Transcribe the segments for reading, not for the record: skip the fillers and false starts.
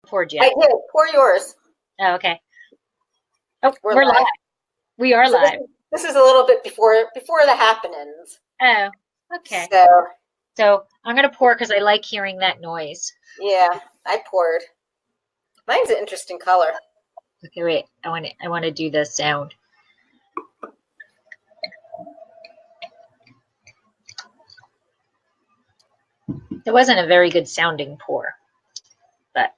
poured I yet. did. Pour yours. Oh, okay. Oh, We're live. live. We are So live. this is a little bit before the happenings. Oh, okay. So I'm going to pour because I like hearing that noise. Yeah, I poured. Mine's an interesting color. Okay, wait. I want to do the sound. It wasn't a very good sounding pour, but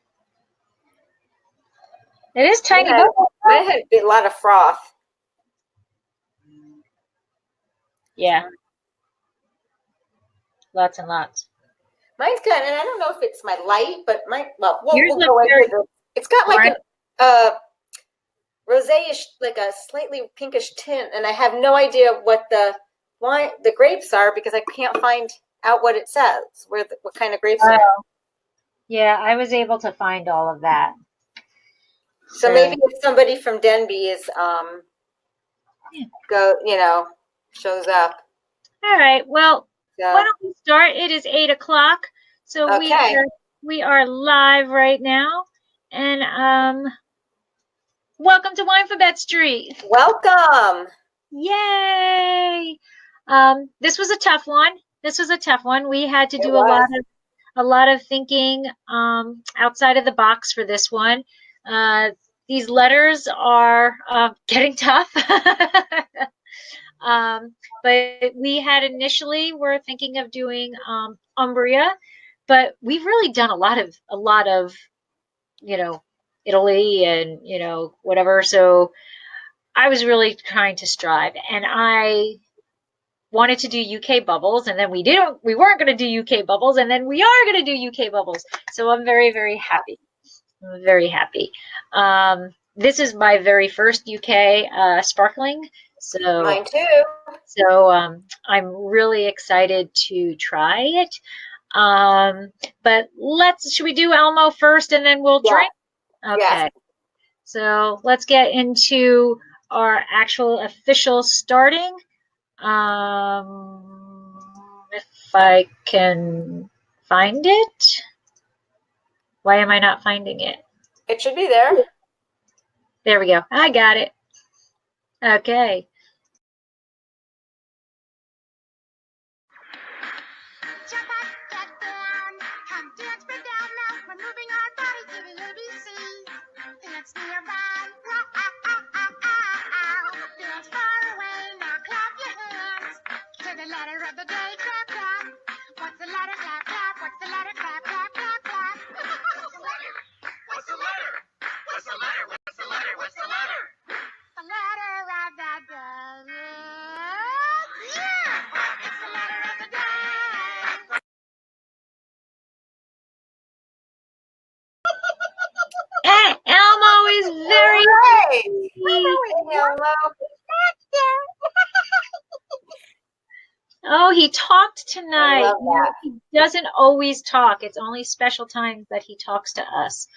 it is tiny. Mine had a lot of froth. Yeah. Lots and lots. Mine's good, and I don't know if it's my light, but we'll go into it. It's got like a rosé-ish, like a slightly pinkish tint, and I have no idea what the grapes are because I can't find out what it says, what kind of grapes are. Yeah, I was able to find all of that. So maybe if somebody from Denby is shows up. All right. Well, why don't we start? It is 8 o'clock, so we are live right now, and welcome to Winephabet Street. Welcome. Yay! This was a tough one. We had to do a lot of thinking outside of the box for this one. These letters are getting tough. But we had initially were thinking of doing Umbria, but we've really done a lot of Italy and whatever. So I was really trying to strive, and I wanted to do UK bubbles, and then we weren't going to do UK bubbles, and then we are going to do UK bubbles. So I'm very, very happy. I'm very happy. This is my very first UK sparkling. So mine too. So I'm really excited to try it. But should we do Elmo first and then we'll drink? Okay. Yes. So let's get into our actual official starting. If I can find it. Why am I not finding it? It should be there. There we go. I got it. Okay. Elmo is very Oh, he talked tonight. He doesn't always talk. It's only special times that he talks to us.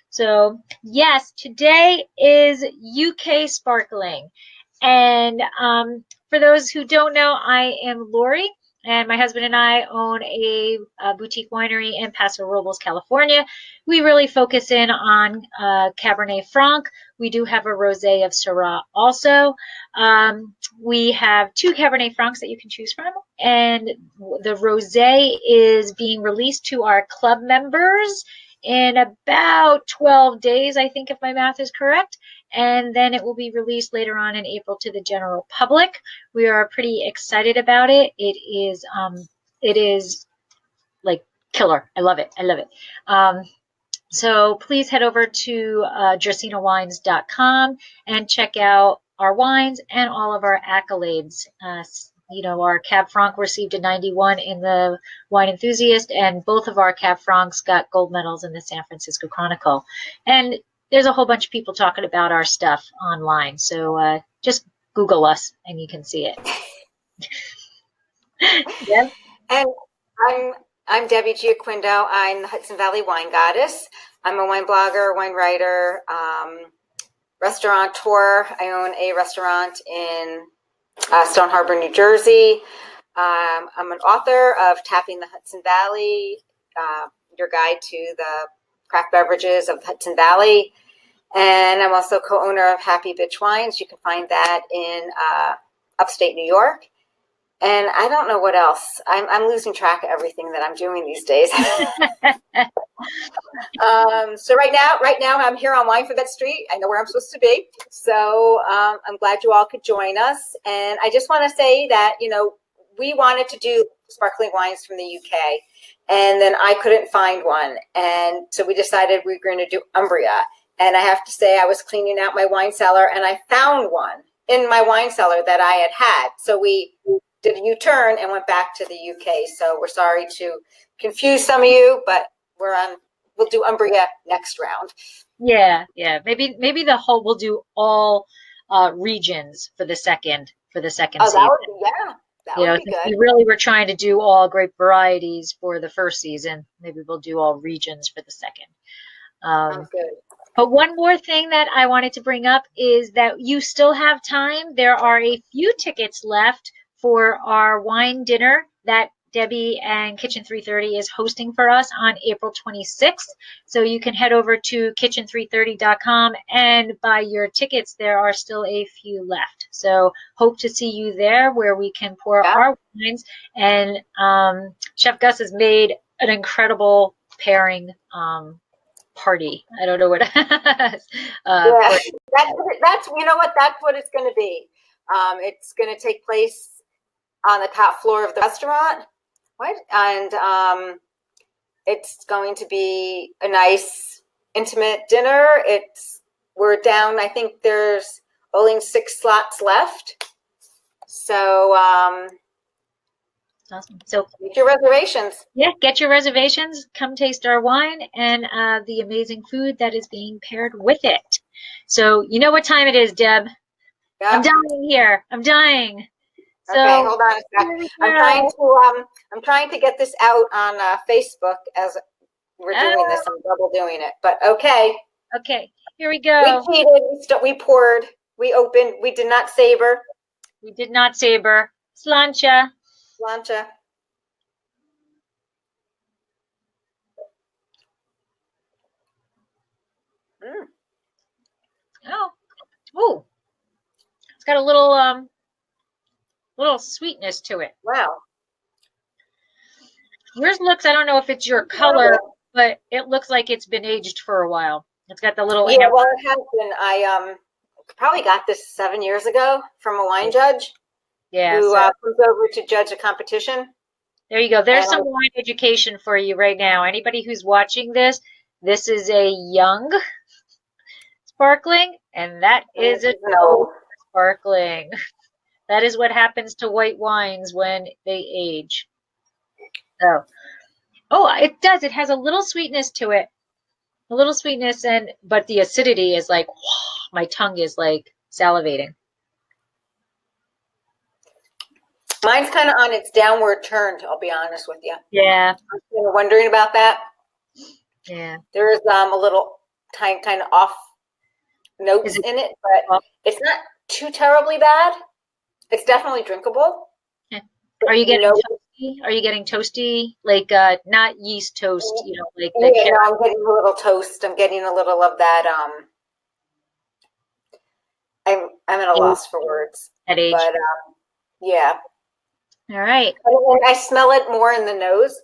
So, yes, today is UK sparkling. And for those who don't know, I am Lori, and my husband and I own a boutique winery in Paso Robles, California. We really focus in on Cabernet Franc. We do have a rosé of Syrah also. We have 2 Cabernet Francs that you can choose from, and the rosé is being released to our club members in about 12 days, I think, if my math is correct. And then it will be released later on in April to the general public. We are pretty excited about it. It is like killer. I love it. So please head over to jersinawines.com and check out our wines and all of our accolades. Our Cab Franc received a 91 in the Wine Enthusiast, and both of our Cab Francs got gold medals in the San Francisco Chronicle. And there's a whole bunch of people talking about our stuff online. So just Google us and you can see it. Yeah. And I'm Debbie Giaquindo. I'm the Hudson Valley Wine Goddess. I'm a wine blogger, wine writer, restaurateur. I own a restaurant in Stone Harbor, New Jersey. I'm an author of Tapping the Hudson Valley, your guide to the craft beverages of Hudson Valley. And I'm also co-owner of Happy Bitch Wines. You can find that in upstate New York. And I don't know what else. I'm losing track of everything that I'm doing these days. So right now I'm here on Winephabet Street. I know where I'm supposed to be. So I'm glad you all could join us. And I just want to say that, we wanted to do sparkling wines from the UK, and then I couldn't find one. And so we decided we were going to do Umbria. And I have to say, I was cleaning out my wine cellar and I found one in my wine cellar that I had. So we did a U-turn and went back to the UK. So we're sorry to confuse some of you, but we'll do Umbria next round. Yeah. Maybe we'll do all regions for the second season. Oh, that would be, yeah. That would be good. We really were trying to do all grape varieties for the first season. Maybe we'll do all regions for the second. Sounds good. But one more thing that I wanted to bring up is that you still have time. There are a few tickets left for our wine dinner that Debbie and Kitchen 330 is hosting for us on April 26th. So you can head over to kitchen330.com and buy your tickets. There are still a few left. So hope to see you there where we can pour our wines. And Chef Gus has made an incredible pairing party. I don't know what that's you know what, that's what it's going to be. It's going to take place on the top floor of the restaurant, right? And it's going to be a nice intimate dinner. We're down, I think there's only 6 slots left, so awesome. So get your reservations. Yeah, get your reservations. Come taste our wine and the amazing food that is being paired with it. So you know what time it is, Deb. Yep. I'm dying here. I'm dying. So, okay, hold on a sec. I'm trying to get this out on Facebook as we're doing this. I'm double doing it, but okay. Okay, here we go. We cheated. We poured. We opened. We did not saber. We did not saber. Slancha. Slancha. Mm. Oh, it's got a little sweetness to it. Wow. Yours looks, I don't know if it's your color, but it looks like it's been aged for a while. It's got the little well, it has been. I probably got this 7 years ago from a wine judge. Yeah. Who comes over to judge a competition. There you go. There's some wine education for you right now. Anybody who's watching this is a young sparkling, and that is a old sparkling. That is what happens to white wines when they age. Oh, it does. It has a little sweetness to it. A little sweetness, but the acidity is like, my tongue is like salivating. Mine's kind of on its downward turn, I'll be honest with you. Yeah. I'm kind of wondering about that. Yeah. There's a little kind of off notes in it, but it's not too terribly bad. It's definitely drinkable. Yeah. Are you getting toasty? Are you getting toasty? Like not yeast toast, like I'm getting a little toast. I'm getting a little of that. I'm at a loss for words. At age. But yeah. All right. I smell it more in the nose.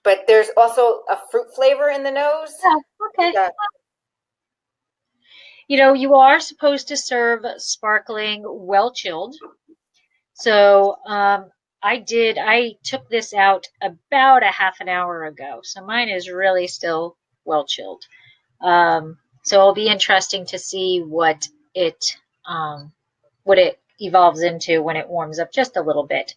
But there's also a fruit flavor in the nose. Oh, okay. You are supposed to serve sparkling well chilled. So I took this out about a half an hour ago. So mine is really still well chilled. So it'll be interesting to see what it evolves into when it warms up just a little bit.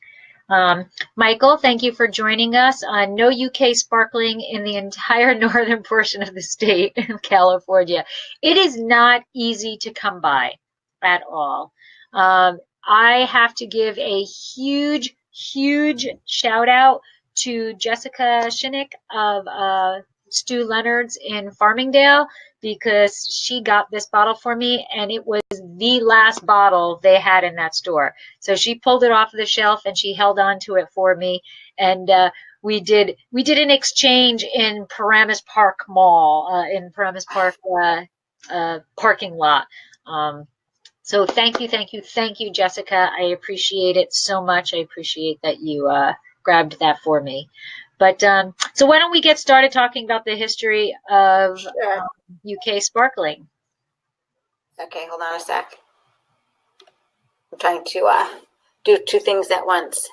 Michael, thank you for joining us on No UK Sparkling in the entire northern portion of the state of California. It is not easy to come by at all. I have to give a huge shout out to Jessica Shinnick of Stu Leonard's in Farmingdale, because she got this bottle for me and it was the last bottle they had in that store. So she pulled it off the shelf and she held on to it for me. And we did an exchange in Paramus Park Mall, in Paramus Park parking lot. So thank you, Jessica. I appreciate it so much. I appreciate that you grabbed that for me. But so why don't we get started talking about the history of UK sparkling? Okay, hold on a sec. I'm trying to do two things at once.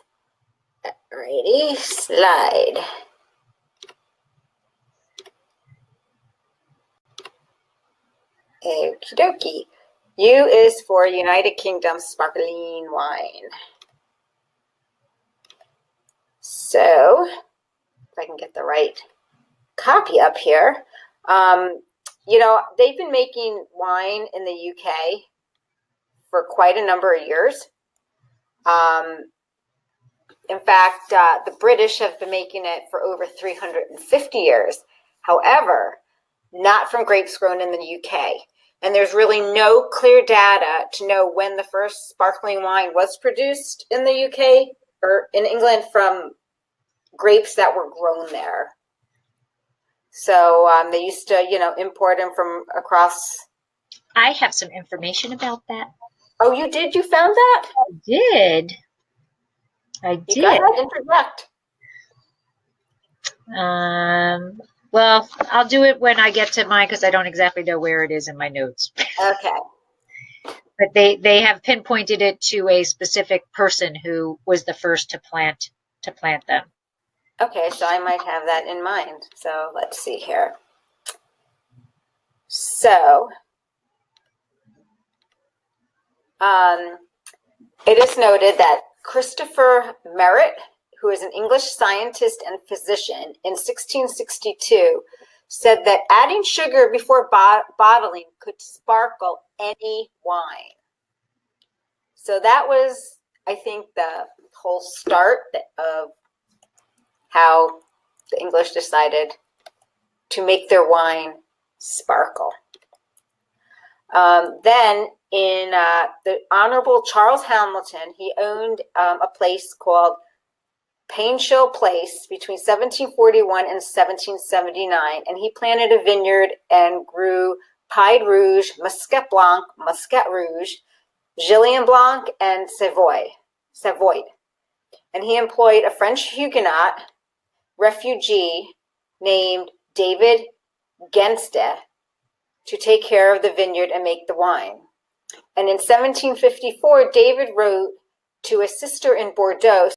Ready, slide. Okie dokie. U is for United Kingdom sparkling wine. So, if I can get the right copy up here. You know, they've been making wine in the UK for quite a number of years. In fact, the British have been making it for over 350 years. However, not from grapes grown in the UK. And there's really no clear data to know when the first sparkling wine was produced in the UK or in England from grapes that were grown there. So they used to, you know, import them from across. I have some information about that. Oh, you did? You found that? I did. Go ahead, interject. Well, I'll do it when I get to mine because I don't exactly know where it is in my notes. Okay. But they have pinpointed it to a specific person who was the first to plant them. Okay, so I might have that in mind. So let's see here. So it is noted that Christopher Merritt, who is an English scientist and physician, in 1662 said that adding sugar before bottling could sparkle any wine. So that was, I think, the whole start of how the English decided to make their wine sparkle. Then in the Honorable Charles Hamilton, he owned a place called Painshill Place between 1741 and 1779, and he planted a vineyard and grew Pied Rouge, Muscat Blanc, Muscat Rouge, Gillian Blanc, and Savoy. And he employed a French Huguenot refugee named David Genste to take care of the vineyard and make the wine. And in 1754, David wrote to a sister in Bordeaux